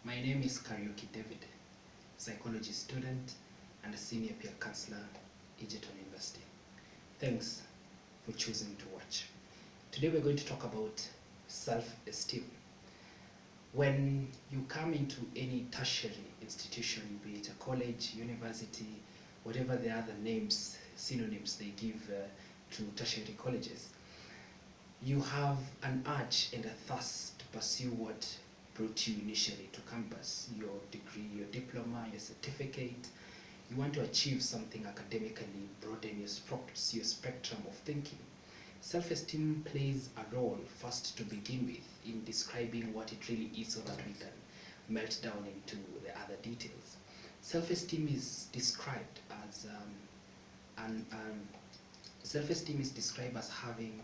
My name is Karaoke David, psychology student and a senior peer counselor, Egerton University. Thanks for choosing to watch. Today we're going to talk about self-esteem. When you come into any tertiary institution, be it a college, university, whatever the other names, synonyms they give to tertiary colleges, you have an urge and a thirst to pursue what brought you initially to campus, your degree, your diploma, your certificate. You want to achieve something academically, broaden your spectrum of thinking. Self-esteem plays a role, first to begin with, in describing what it really is so that we can melt down into the other details. Self-esteem is described as self-esteem is described as having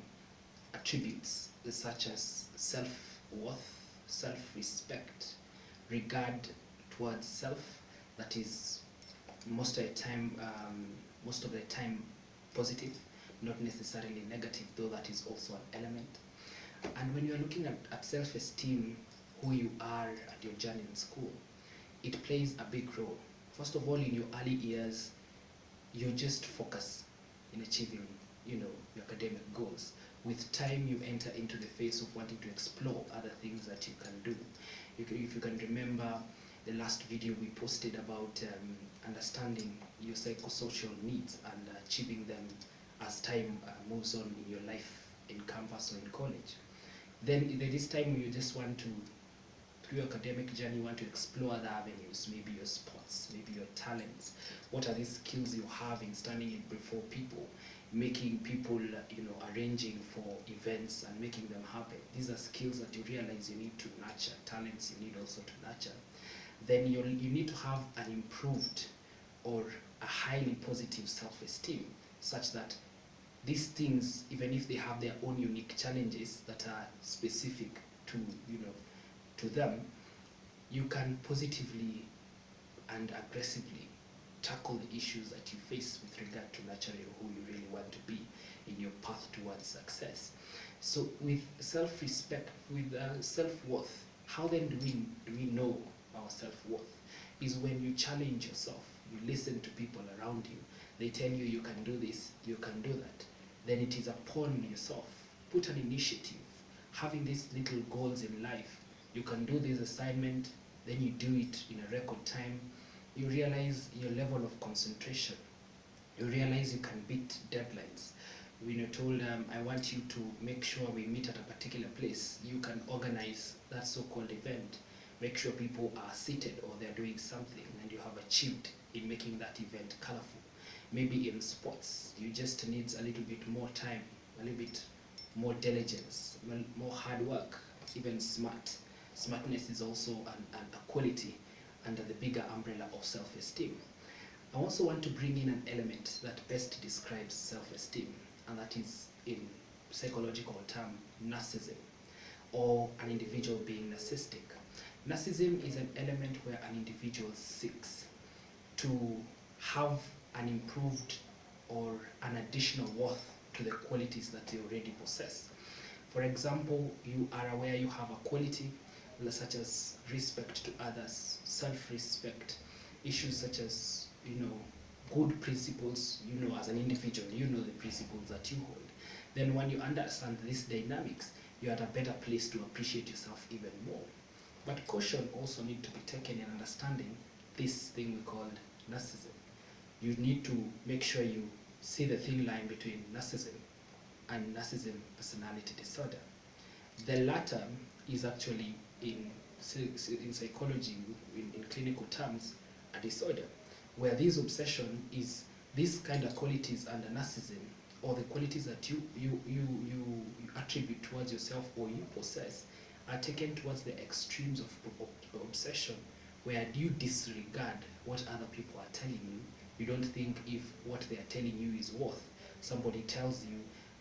attributes such as self-worth, self-respect, regard towards self, that is most of the time positive, not necessarily negative, though that is also an element. And when you're looking at self-esteem, who you are at your journey in school, it plays a big role. First of all, in your early years, you just focus in achieving, your academic goals. With time, you enter into the phase of wanting to explore other things that you can do. If you can remember the last video we posted about understanding your psychosocial needs and achieving them as time moves on in your life in campus or in college. Then this time you just want to, through your academic journey, you want to explore other avenues, maybe your sports, maybe your talents. What are these skills you have in standing in before people, making people, arranging for events and making them happen. These are skills that you realize you need to nurture, talents you need also to nurture. Then you need to have an improved or a highly positive self-esteem, such that these things, even if they have their own unique challenges that are specific to, to them, you can positively and aggressively tackle the issues that you face with regard to nurturing who you really want to be in your path towards success. So with self-respect, with self-worth, how then do we know our self-worth? Is when you challenge yourself, you listen to people around you, they tell you you can do this, you can do that. Then it is upon yourself, put an initiative, having these little goals in life. You can do this assignment, then you do it in a record time. You realize your level of concentration. You realize you can beat deadlines. When you're told, I want you to make sure we meet at a particular place, you can organize that so-called event, make sure people are seated or they're doing something, and you have achieved in making that event colorful. Maybe in sports, you just need a little bit more time, a little bit more diligence, more hard work, even smart. Smartness is also a quality under the bigger umbrella of self-esteem. I also want to bring in an element that best describes self-esteem, and that is, in psychological term, narcissism, or an individual being narcissistic. Narcissism is an element where an individual seeks to have an improved or an additional worth to the qualities that they already possess. For example, you are aware you have a quality such as respect to others, self-respect, issues such as, good principles, as an individual, the principles that you hold. Then when you understand these dynamics, you're at a better place to appreciate yourself even more. But caution also need to be taken in understanding this thing we call narcissism. You need to make sure you see the thin line between narcissism and narcissism personality disorder. The latter is actually, in psychology, in clinical terms, a disorder, where this obsession is these kind of qualities under narcissism, or the qualities that you attribute towards yourself or you possess, are taken towards the extremes of obsession, where you disregard what other people are telling you. You don't think if what they are telling you is worth. Somebody tells you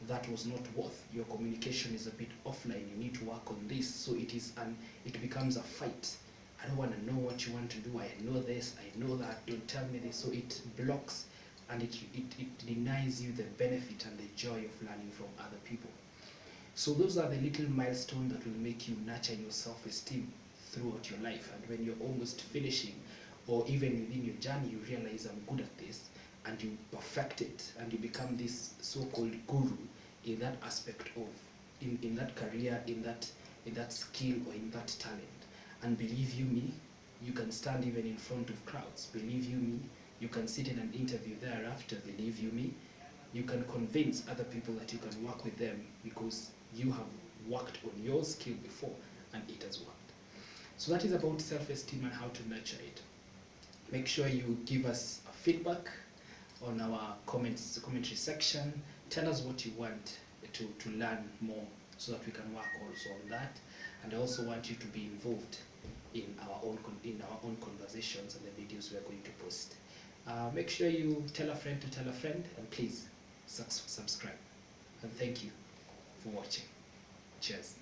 that was not worth, your communication is a bit offline, you need to work on this. So it becomes a fight. I don't want to know what you want to do, I know this, I know that, don't tell me this. So it blocks and it denies you the benefit and the joy of learning from other people. So those are the little milestones that will make you nurture your self-esteem throughout your life, and when you're almost finishing or even within your journey, you realize I'm good at this, and you perfect it, and you become this so-called guru in that aspect of, in that career, in that skill, or in that talent. And believe you me, you can stand even in front of crowds. Believe you me, you can sit in an interview thereafter. Believe you me, you can convince other people that you can work with them because you have worked on your skill before and it has worked. So that is about self-esteem and how to nurture it. Make sure you give us a feedback on our commentary section. Tell us what you want to learn more so that we can work also on that. And I also want you to be involved in our own conversations and the videos we are going to post. Make sure you tell a friend to tell a friend, and please subscribe. And thank you for watching. Cheers.